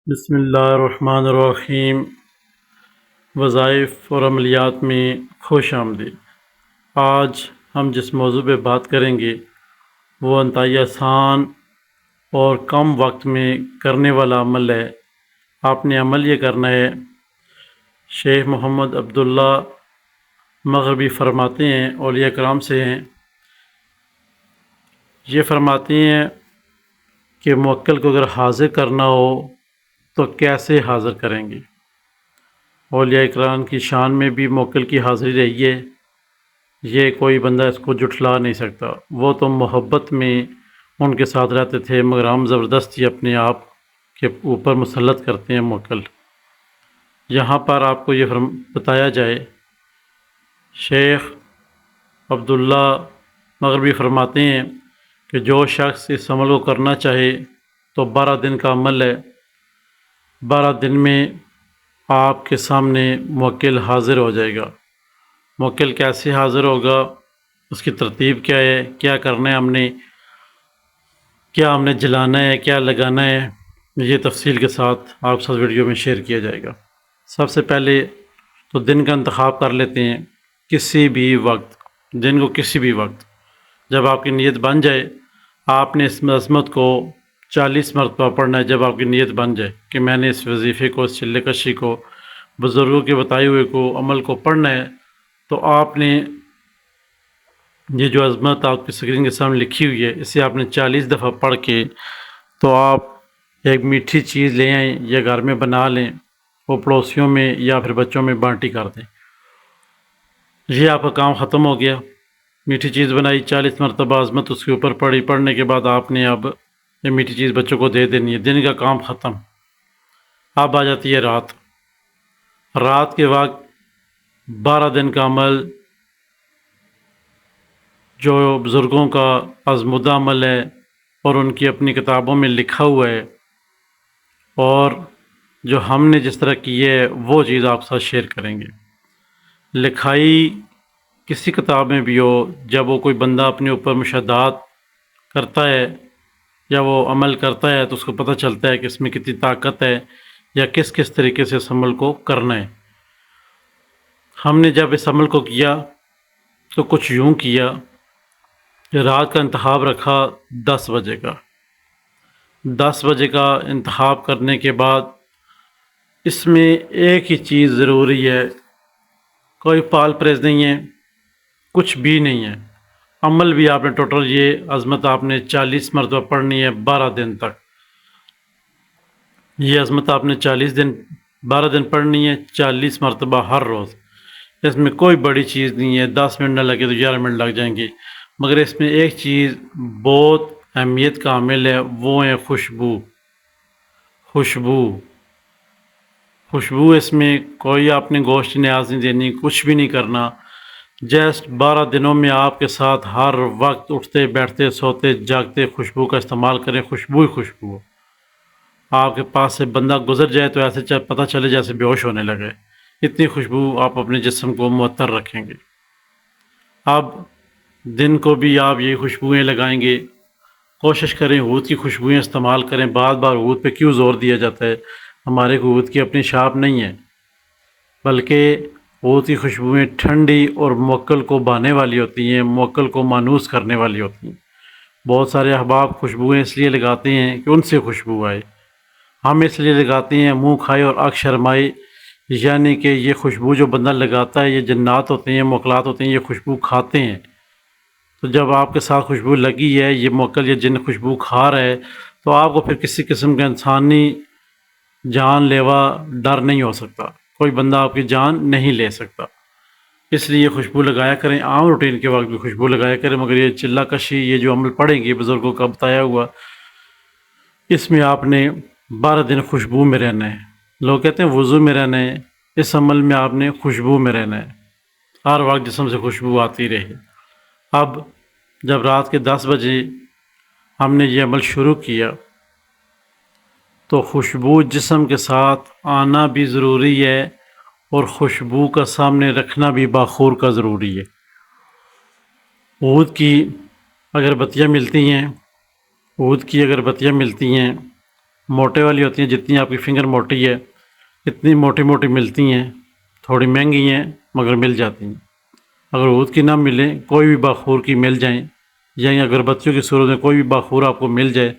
بسم اللہ الرحمن الرحیم۔ وظائف اور عملیات میں خوش آمدید۔ آج ہم جس موضوع پہ بات کریں گے وہ انتہائی آسان اور کم وقت میں کرنے والا عمل ہے۔ آپ نے عمل یہ کرنا ہے، شیخ محمد عبداللہ مغربی فرماتے ہیں، اولیاء کرام سے ہیں، یہ فرماتے ہیں کہ موکل کو اگر حاضر کرنا ہو تو کیسے حاضر کریں گے۔ اولیاء اکرام کی شان میں بھی موکل کی حاضری رہی ہے، یہ کوئی بندہ اس کو جھٹلا نہیں سکتا۔ وہ تو محبت میں ان کے ساتھ رہتے تھے، مگر ہم زبردستی اپنے آپ کے اوپر مسلط کرتے ہیں موکل۔ یہاں پر آپ کو یہ بتایا جائے، شیخ عبداللہ مغربی فرماتے ہیں کہ جو شخص اس عمل کو کرنا چاہے تو 12 دن کا عمل ہے۔ 12 دن میں آپ کے سامنے موکل حاضر ہو جائے گا۔ موکل کیسے حاضر ہوگا، اس کی ترتیب کیا ہے، کیا کرنا ہے، ہم نے جلانا ہے، کیا لگانا ہے، یہ تفصیل کے ساتھ آپ ساتھ ویڈیو میں شیئر کیا جائے گا۔ سب سے پہلے تو دن کا انتخاب کر لیتے ہیں، کسی بھی وقت، دن کو کسی بھی وقت جب آپ کی نیت بن جائے، آپ نے اس عظمت کو 40 مرتبہ پڑھنا ہے۔ جب آپ کی نیت بن جائے کہ میں نے اس وظیفے کو، اس چلے کشی کو، بزرگوں کے بتائے ہوئے کو، عمل کو پڑھنا ہے، تو آپ نے یہ جو عظمت آپ کی اسکرین کے سامنے لکھی ہوئی ہے، اسے آپ نے 40 دفعہ پڑھ کے تو آپ ایک میٹھی چیز لے آئیں یا گھر میں بنا لیں، وہ پڑوسیوں میں یا پھر بچوں میں بانٹی کر دیں۔ یہ آپ کا کام ختم ہو گیا۔ میٹھی چیز بنائی، 40 مرتبہ عظمت اس کے اوپر پڑھی، پڑھنے کے بعد آپ نے اب یہ میٹھی چیز بچوں کو دے دینی ہے، دن کا کام ختم۔ اب آ جاتی ہے رات۔ رات کے وقت 12 دن کا عمل جو بزرگوں کا آزمودہ عمل ہے اور ان کی اپنی کتابوں میں لکھا ہوا ہے، اور جو ہم نے جس طرح کی ہے وہ چیز آپ ساتھ شیئر کریں گے۔ لکھائی کسی کتاب میں بھی ہو، جب وہ کوئی بندہ اپنے اوپر مشاہدات کرتا ہے یا وہ عمل کرتا ہے تو اس کو پتہ چلتا ہے کہ اس میں کتنی طاقت ہے یا کس کس طریقے سے اس عمل کو کرنا ہے۔ ہم نے جب اس عمل کو کیا تو کچھ یوں کیا کہ رات کا انتخاب رکھا 10 بجے کا۔ 10 بجے کا انتخاب کرنے کے بعد اس میں ایک ہی چیز ضروری ہے، کوئی پال پرہیز نہیں ہے، کچھ بھی نہیں ہے۔ عمل بھی آپ نے ٹوٹل یہ عظمت آپ نے 40 مرتبہ پڑھنی ہے 12 دن تک۔ یہ عظمت آپ نے 12 دن پڑھنی ہے، 40 مرتبہ ہر روز۔ اس میں کوئی بڑی چیز نہیں ہے، 10 منٹ نہ لگے تو 11 منٹ لگ جائیں گے، مگر اس میں ایک چیز بہت اہمیت کا حامل ہے، وہ ہے خوشبو۔ خوشبو خوشبو اس میں کوئی آپ نے گوشت نیاز نہیں دینی، کچھ بھی نہیں کرنا۔ جسٹ 12 دنوں میں آپ کے ساتھ ہر وقت اٹھتے بیٹھتے سوتے جاگتے خوشبو کا استعمال کریں، خوشبو ہی خوشبو۔ آپ کے پاس سے بندہ گزر جائے تو ایسے پتہ چلے جیسے بے ہوش ہونے لگے، اتنی خوشبو آپ اپنے جسم کو معطر رکھیں گے۔ اب دن کو بھی آپ یہی خوشبوئیں لگائیں گے۔ کوشش کریں عود کی خوشبوئیں استعمال کریں۔ بار بار عود پہ کیوں زور دیا جاتا ہے؟ ہمارے کو عود کی اپنی شاپ نہیں ہے، بلکہ عود کی خوشبوئیں ٹھنڈی اور موکل کو بہانے والی ہوتی ہیں، موکل کو مانوس کرنے والی ہوتی ہیں۔ بہت سارے احباب خوشبوئیں اس لیے لگاتے ہیں کہ ان سے خوشبو آئے، ہم اس لیے لگاتے ہیں منہ کھائے اور آنکھ شرمائے، یعنی کہ یہ خوشبو جو بندہ لگاتا ہے، یہ جنات ہوتے ہیں، موکلات ہوتے ہیں، یہ خوشبو کھاتے ہیں۔ تو جب آپ کے ساتھ خوشبو لگی ہے، یہ موکل یہ جن خوشبو کھا رہا ہے، تو آپ کو پھر کسی قسم کا انسانی جان لیوا ڈر نہیں ہو سکتا، کوئی بندہ آپ کی جان نہیں لے سکتا۔ اس لیے خوشبو لگایا کریں، عام روٹین کے وقت بھی خوشبو لگایا کریں، مگر یہ چلہ کشی، یہ جو عمل پڑھیں گے بزرگوں کا بتایا ہوا، اس میں آپ نے 12 دن خوشبو میں رہنا ہے۔ لوگ کہتے ہیں وضو میں رہنا ہے، اس عمل میں آپ نے خوشبو میں رہنا ہے، ہر وقت جسم سے خوشبو آتی رہے۔ اب جب رات کے 10 بجے ہم نے یہ عمل شروع کیا تو خوشبو جسم کے ساتھ آنا بھی ضروری ہے اور خوشبو کا سامنے رکھنا بھی باخور کا ضروری ہے۔ عود کی اگر بتیاں ملتی ہیں موٹے والی ہوتی ہیں، جتنی آپ کی فنگر موٹی ہے اتنی موٹی موٹی ملتی ہیں، تھوڑی مہنگی ہیں مگر مل جاتی ہیں۔ اگر عود کی نہ ملیں، کوئی بھی باخور کی مل جائیں، یا اگربتیوں کی صورت میں کوئی بھی باخور آپ کو مل جائے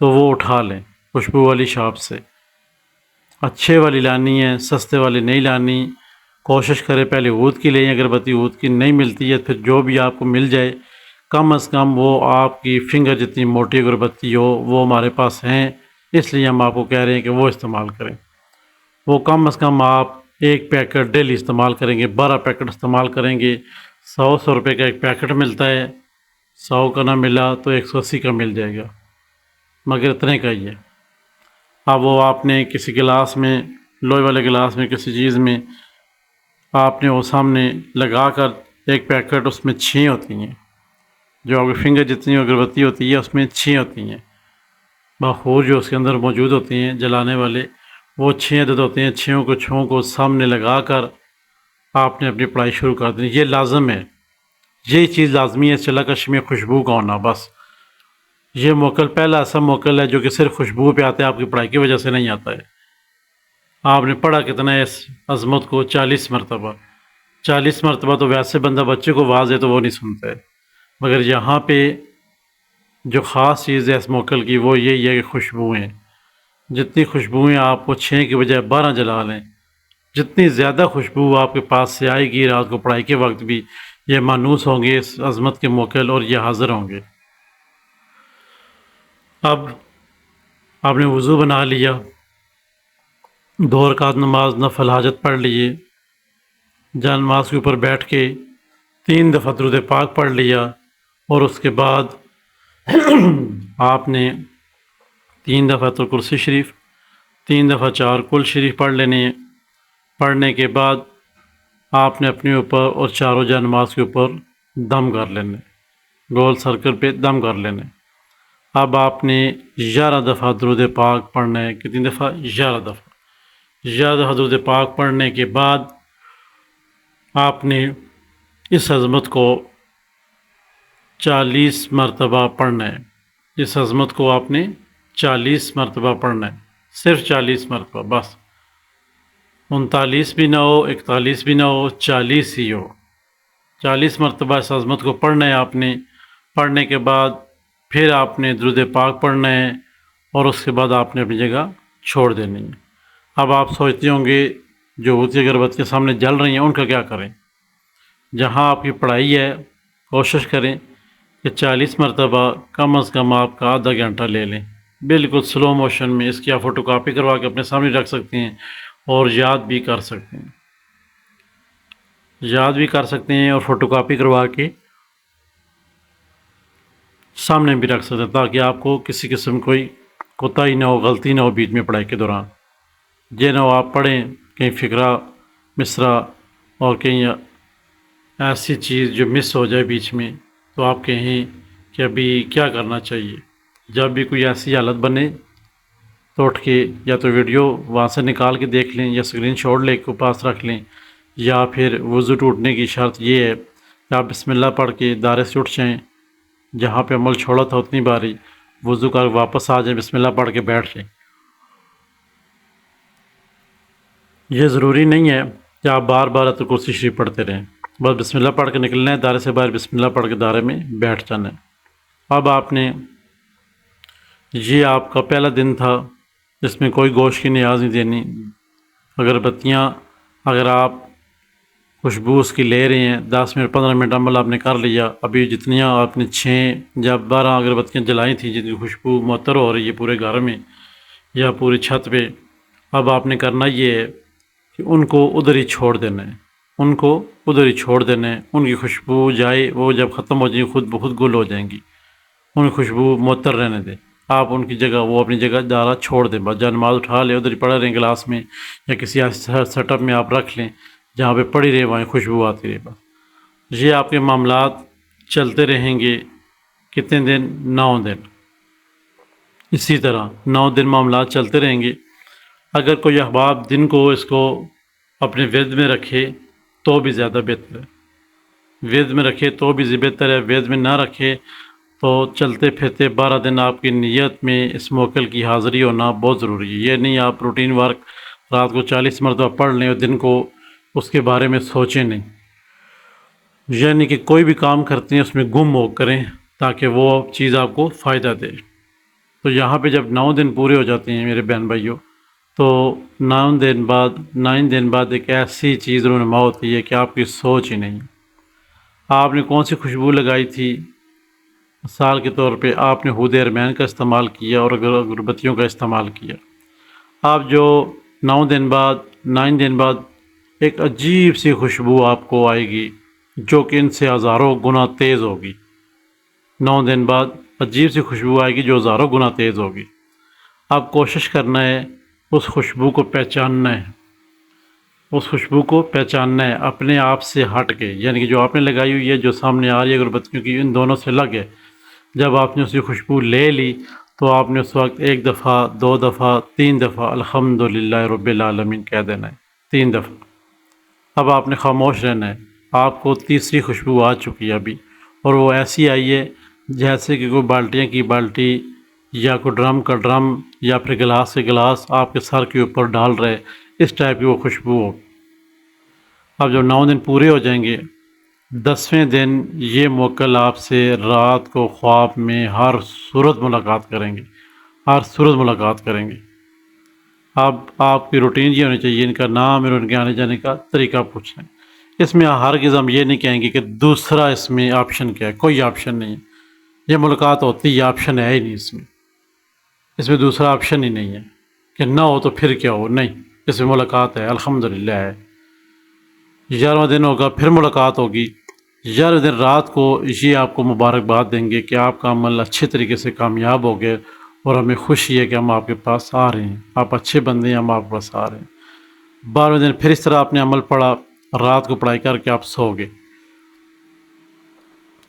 تو وہ اٹھا لیں خوشبو والی شاپ سے۔ اچھے والی لانی ہے، سستے والی نہیں لانی، کوشش کرے پہلے عود کی لیں۔ اگربتی عود کی نہیں ملتی ہے، پھر جو بھی آپ کو مل جائے کم از کم وہ آپ کی فنگر جتنی موٹی اگربتی ہو، وہ ہمارے پاس ہیں، اس لیے ہم آپ کو کہہ رہے ہیں کہ وہ استعمال کریں۔ وہ کم از کم آپ ایک پیکٹ ڈیلی استعمال کریں گے، 12 پیکٹ استعمال کریں گے، 100 روپے کا ایک پیکٹ ملتا ہے، 100 کا نہ ملا تو 180 کا مل جائے گا، مگر اتنے کا ہی ہے۔ اب وہ آپ نے کسی گلاس میں، لوہے والے گلاس میں، کسی چیز میں آپ نے وہ سامنے لگا کر، ایک پیکٹ اس میں 6 ہوتی ہیں، جو آپ کی فنگر جتنی اگربتی ہوتی ہے اس میں 6 ہوتی ہیں، باخور جو اس کے اندر موجود ہوتے ہیں جلانے والے، وہ 6 عدد ہوتے ہیں۔ 6 کو سامنے لگا کر آپ نے اپنی پڑھائی شروع کر دینی۔ یہ لازم ہے، یہی چیز لازمی ہے چلا کش میں خوشبو کا ہونا۔ بس یہ موکل پہلا ایسا موکل ہے جو کہ صرف خوشبو پہ آتا ہے، آپ کی پڑھائی کی وجہ سے نہیں آتا ہے۔ آپ نے پڑھا کتنا ہے اس عظمت کو؟ 40 مرتبہ۔ 40 مرتبہ تو ویسے بندہ بچے کو آواز دے تو وہ نہیں سنتا ہے، مگر یہاں پہ جو خاص چیز ہے اس موکل کی وہ یہی ہے کہ خوشبوئیں، جتنی خوشبوئیں آپ کو 6 کی بجائے 12 جلا لیں، جتنی زیادہ خوشبو آپ کے پاس سے آئے گی رات کو پڑھائی کے وقت بھی، یہ مانوس ہوں گے اس عظمت کے موکل اور یہ حاضر ہوں گے۔ اب آپ نے وضو بنا لیا، 2 رکعت نماز نفل حاجت پڑھ لیے، جان نماز کے اوپر بیٹھ کے 3 دفعہ درود پاک پڑھ لیا، اور اس کے بعد آپ نے 3 دفعہ تو کرسی شریف، 3 دفعہ 4 کل شریف پڑھ لینے ہیں۔ پڑھنے کے بعد آپ نے اپنے اوپر اور چاروں جان نماز کے اوپر دم کر لینے، گول سرکل پہ دم کر لینے۔ اب آپ نے 11 دفعہ درود پاک پڑھنا ہے۔ کتنی دفعہ؟ 11 دفعہ۔ 11 دفعہ درود پاک پڑھنے کے بعد آپ نے اس عظمت کو 40 مرتبہ پڑھنا ہے۔ اس عظمت کو آپ نے 40 مرتبہ پڑھنا ہے، صرف 40 مرتبہ بس، 39 بھی نہ ہو، 41 بھی نہ ہو، 40 ہی ہو۔ 40 مرتبہ اس عظمت کو پڑھنا ہے آپ نے۔ پڑھنے کے بعد پھر آپ نے درود پاک پڑھنا ہے، اور اس کے بعد آپ نے اپنی جگہ چھوڑ دینی ہے۔ اب آپ سوچتے ہوں گے جو ہوتی اگربتی کے سامنے جل رہی ہیں ان کا کیا کریں؟ جہاں آپ کی پڑھائی ہے کوشش کریں کہ 40 مرتبہ کم از کم آپ کا آدھا گھنٹہ لے لیں، بالکل سلو موشن میں۔ اس کی آپ فوٹو کاپی کروا کے اپنے سامنے رکھ سکتے ہیں، اور یاد بھی کر سکتے ہیں، یاد بھی کر سکتے ہیں اور فوٹو کاپی کروا کے سامنے بھی رکھ سکتے ہیں، تاکہ آپ کو کسی قسم کوئی کوتاہی نہ ہو، غلطی نہ ہو بیچ میں پڑھائی کے دوران۔ یہ نہ ہو آپ پڑھیں کہیں فقرہ مصرع اور کہیں ایسی چیز جو مس ہو جائے بیچ میں، تو آپ کہیں کہ ابھی کیا کرنا چاہیے۔ جب بھی کوئی ایسی حالت بنے تو اٹھ کے یا تو ویڈیو وہاں سے نکال کے دیکھ لیں، یا اسکرین شاٹ لے کے پاس رکھ لیں، یا پھر وضو ٹوٹنے کی شرط یہ ہے کہ آپ بسم اللہ پڑھ کے دائرے سے اٹھ جائیں، جہاں پہ عمل چھوڑا تھا اتنی باری وضو کر واپس آ جائیں، بسم اللہ پڑھ کے بیٹھ جائیں۔ یہ ضروری نہیں ہے کہ آپ بار بار آیت الکرسی شریف پڑھتے رہیں، بس بسم اللہ پڑھ کے نکلنا ہے دائرے سے باہر، بسم اللہ پڑھ کے دائرے میں بیٹھ جانا ہے۔ اب آپ نے، یہ آپ کا پہلا دن تھا، اس میں کوئی گوشت کی نیاز نہیں دینی۔ اگربتیاں اگر آپ خوشبو اس کی لے رہے ہیں، 10 منٹ 15 منٹ عمل آپ نے کر لیا، ابھی جتنیاں آپ نے 6 یا 12 اگربتیاں جلائی تھیں جن کی خوشبو معطر ہو رہی ہے پورے گھر میں یا پوری چھت پہ، اب آپ نے کرنا یہ ہے کہ ان کو ادھر ہی چھوڑ دینا ہے، ان کو ادھر ہی چھوڑ دینا ہے۔ ان کی خوشبو جائے، وہ جب ختم ہو جائیں خود بخود گل ہو جائیں گی، ان کی خوشبو معطر رہنے دیں۔ آپ ان کی جگہ، وہ اپنی جگہ دارا چھوڑ دیں، بس جب نماز اٹھا لیں ادھر ہی پڑھ رہے ہیں گلاس میں، یا کسی ایسے سیٹ اپ میں آپ رکھ لیں جہاں پہ پڑھی رہے، وہیں خوشبو آتی رہے۔ بس یہ آپ کے معاملات چلتے رہیں گے کتنے دن؟ 9 دن۔ اسی طرح 9 دن معاملات چلتے رہیں گے۔ اگر کوئی احباب دن کو اس کو اپنے ورد میں رکھے تو بھی زیادہ بہتر ہے، ورد میں رکھے تو بھی بہتر ہے، ورد میں نہ رکھے تو چلتے پھرتے 12 دن آپ کی نیت میں اس موکل کی حاضری ہونا بہت ضروری ہے۔ یہ نہیں آپ روٹین ورک رات کو 40 مرتبہ پڑھ لیں اور دن کو اس کے بارے میں سوچیں نہیں، یعنی کہ کوئی بھی کام کرتے ہیں اس میں گم ہو کریں تاکہ وہ چیز آپ کو فائدہ دے۔ تو یہاں پہ جب 9 دن پورے ہو جاتے ہیں میرے بہن بھائیوں، تو 9 دن بعد ایک ایسی چیز رونما ہوتی ہے کہ آپ کی سوچ ہی نہیں۔ آپ نے کون سی خوشبو لگائی تھی، مثال کے طور پہ آپ نے عود ارمین کا استعمال کیا اور اگربتیوں کا استعمال کیا، آپ جو 9 دن بعد ایک عجیب سی خوشبو آپ کو آئے گی جو کہ ان سے ہزاروں گنا تیز ہوگی۔ 9 دن بعد عجیب سی خوشبو آئے گی جو ہزاروں گنا تیز ہوگی۔ آپ کوشش کرنا ہے اس خوشبو کو پہچاننا ہے، اس خوشبو کو پہچاننا ہے اپنے آپ سے ہٹ کے، یعنی کہ جو آپ نے لگائی ہوئی ہے، جو سامنے آ رہی ہے اگربتیوں کی، ان دونوں سے الگ ہے۔ جب آپ نے اسی خوشبو لے لی تو آپ نے اس وقت 1 دفعہ، 2 دفعہ، 3 دفعہ الحمدللہ رب العالمین کہہ دینا ہے، 3 دفعہ۔ اب آپ نے خاموش رہنا ہے۔ آپ کو تیسری خوشبو آ چکی ہے ابھی، اور وہ ایسی آئی ہے جیسے کہ کوئی بالٹیاں کی بالٹی یا کوئی ڈرم کا ڈرم یا پھر گلاس کے گلاس آپ کے سر کے اوپر ڈال رہے، اس ٹائپ کی وہ خوشبو ہو۔ اب جب 9 دن پورے ہو جائیں گے، 10ویں دن یہ موکل آپ سے رات کو خواب میں ہر صورت ملاقات کریں گے، ہر صورت ملاقات کریں گے۔ اب آپ کی روٹین یہ ہونی چاہیے، ان کا نام اور ان کے آنے جانے کا طریقہ پوچھیں۔ اس میں ہرگز ہم یہ نہیں کہیں گے کہ دوسرا اس میں آپشن کیا ہے، کوئی آپشن نہیں ہے۔ یہ ملاقات ہوتی ہے، آپشن ہے ہی نہیں اس میں دوسرا آپشن ہی نہیں ہے کہ نہ ہو تو پھر کیا ہو، نہیں، اس میں ملاقات ہے، الحمدللہ ہے۔ 11واں دن ہوگا، پھر ملاقات ہوگی۔ 11ویں دن رات کو یہ آپ کو مبارکباد دیں گے کہ آپ کا عمل اچھے طریقے سے کامیاب ہو گئے، اور ہمیں خوشی ہے کہ ہم آپ کے پاس آ رہے ہیں، آپ اچھے بندے ہیں، ہم آپ کے پاس آ رہے ہیں۔ 12ویں دن پھر اس طرح آپ نے عمل پڑھا، رات کو پڑھائی کر کے آپ سو گئے۔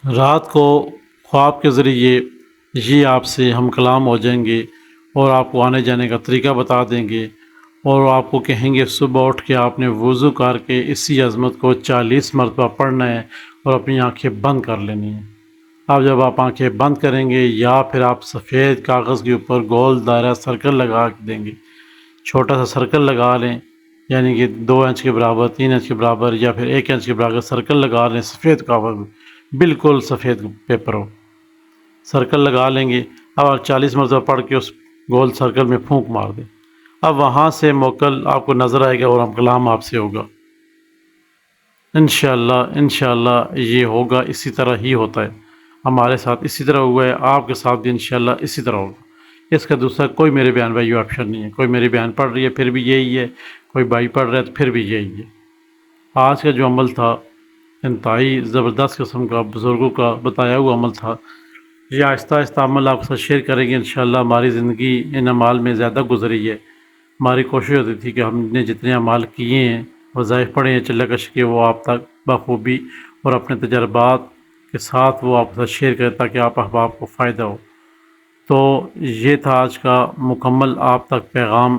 رات کو خواب کے ذریعے یہ آپ سے ہم کلام ہو جائیں گے اور آپ کو آنے جانے کا طریقہ بتا دیں گے، اور آپ کو کہیں گے صبح اٹھ کے آپ نے وضو کر کے اسی عظمت کو 40 مرتبہ پڑھنا ہے اور اپنی آنکھیں بند کر لینی ہیں۔ اب جب آپ آنکھیں بند کریں گے، یا پھر آپ سفید کاغذ کے اوپر گول دائرہ سرکل لگا دیں گے، چھوٹا سا سرکل لگا لیں، یعنی کہ 2 انچ کے برابر، 3 انچ کے برابر، یا پھر 1 انچ کے برابر سرکل لگا لیں، سفید کاغذ، بالکل سفید پیپر ہو، سرکل لگا لیں گے۔ اب آپ 40 مرتبہ پڑھ کے اس گول سرکل میں پھونک مار دیں۔ اب وہاں سے موکل آپ کو نظر آئے گا اور ہم کلام آپ سے ہوگا انشاءاللہ یہ ہوگا۔ اسی طرح ہی ہوتا ہے، ہمارے ساتھ اسی طرح ہوا ہے، آپ کے ساتھ بھی انشاءاللہ اسی طرح ہوگا۔ اس کا دوسرا کوئی میرے بہن بھائی آپشن نہیں ہے۔ کوئی میری بہن پڑھ رہی ہے پھر بھی یہی ہے، کوئی بھائی پڑھ رہا ہے تو پھر بھی یہی ہے۔ آج کا جو عمل تھا انتہائی زبردست قسم کا، بزرگوں کا بتایا ہوا عمل تھا۔ یہ آہستہ آہستہ عمل آپ کے ساتھ شیئر کریں گے انشاءاللہ۔ ہماری زندگی ان اعمال میں زیادہ گزری ہے۔ ہماری کوشش ہوتی تھی کہ ہم نے جتنے اعمال کیے ہیں، وظائف پڑھے ہیں چلہ کش کے، وہ آپ تک بخوبی اور اپنے تجربات کے ساتھ وہ آپ کے ساتھ شیئر کریں تاکہ آپ احباب کو فائدہ ہو۔ تو یہ تھا آج کا مکمل آپ تک پیغام،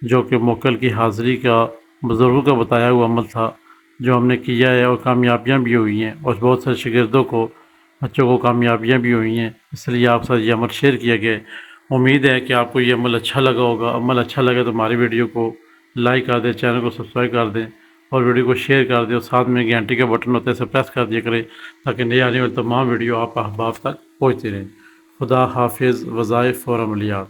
جو کہ موکل کی حاضری کا بزرگوں کا بتایا ہوا عمل تھا، جو ہم نے کیا ہے اور کامیابیاں بھی ہوئی ہیں، اور بہت سارے شاگردوں کو، بچوں کو کامیابیاں بھی ہوئی ہیں۔ اس لیے آپ کے ساتھ یہ عمل شیئر کیا گیا ہے۔ امید ہے کہ آپ کو یہ عمل اچھا لگا ہوگا۔ عمل اچھا لگے تو ہماری ویڈیو کو لائک کر دیں، چینل کو سبسکرائب کر دیں، اور ویڈیو کو شیئر کر دیں، اور ساتھ میں گھنٹی کا بٹن ہوتا ہے اسے پریس کر دیا کریں تاکہ نئے آنے والی تمام ویڈیو آپ احباب تک پہنچتی رہیں۔ خدا حافظ۔ وظائف اور عملیات۔